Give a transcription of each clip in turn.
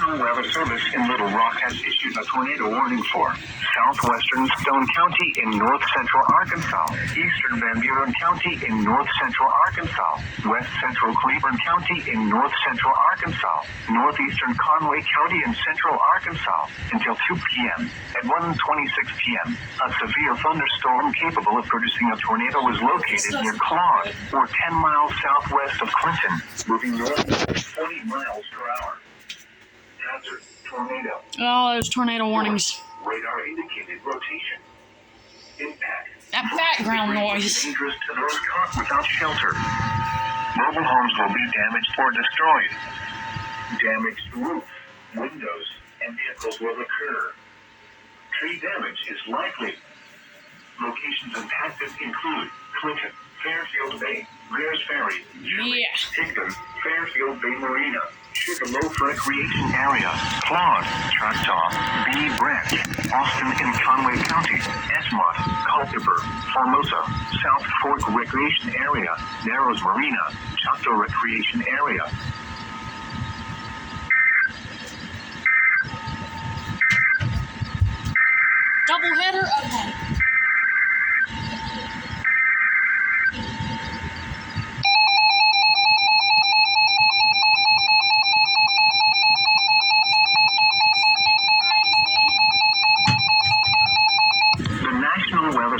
National Weather Service in Little Rock has issued a tornado warning for southwestern Stone County in north central Arkansas, eastern Van Buren County in north central Arkansas, west central Cleburne County in north central Arkansas, northeastern Conway County in central Arkansas until 2 p.m. At 1:26 p.m., a severe thunderstorm capable of producing a tornado was located near Claude, or 10 miles southwest of Clinton, moving north 20 miles per hour. Hazard, tornado. Oh, those tornado warnings. Radar indicated rotation. Impact. That background noise. Dangerous to those caught without shelter. Mobile homes will be damaged or destroyed. Damaged roofs, windows, and vehicles will occur. Tree damage is likely. Locations impacted include Clinton, Fairfield Bay, Greers Ferry, Higdon, Fairfield Bay Marina, Sugarloaf Recreation Area, Claude, Choctaw, B. Branch, Austin in Conway County, Esmont, Culpeper, Formosa, South Fork Recreation Area, Narrows Marina, Choctaw Recreation Area. Double header? Okay.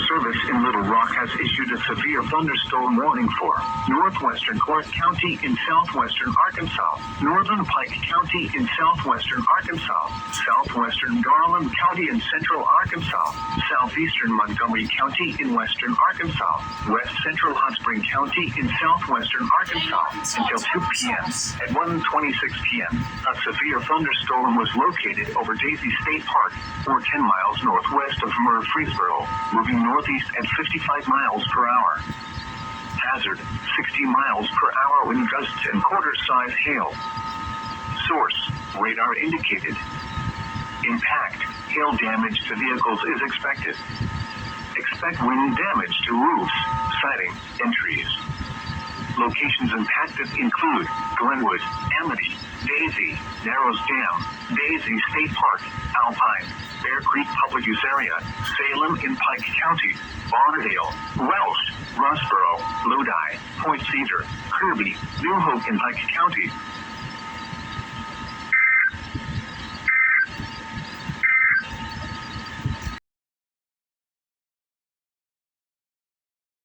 Service in Little Rock has issued a severe thunderstorm warning for northwestern Clark County in southwestern Arkansas, northern Pike County in southwestern Arkansas, southwestern Garland County in central Arkansas, southeastern Montgomery County in western Arkansas, west central Hot Spring County in southwestern Arkansas until 2 p.m. At 1:26 p.m., a severe thunderstorm was located over Daisy State Park, or 10 miles northwest of Murfreesboro, moving northeast at 55 miles per hour. Hazard, 60 miles per hour wind gusts and quarter-size hail. Source, radar indicated. Impact, hail damage to vehicles is expected. Expect wind damage to roofs, siding, and trees. Locations impacted include Glenwood, Amity, Daisy, Narrows Dam, Daisy State Park, Alpine, Bear Creek Public Use Area, Salem in Pike County, Bonnerdale, Welsh, Rossboro, Lodi, Point Cedar, Kirby, New Hope in Pike County,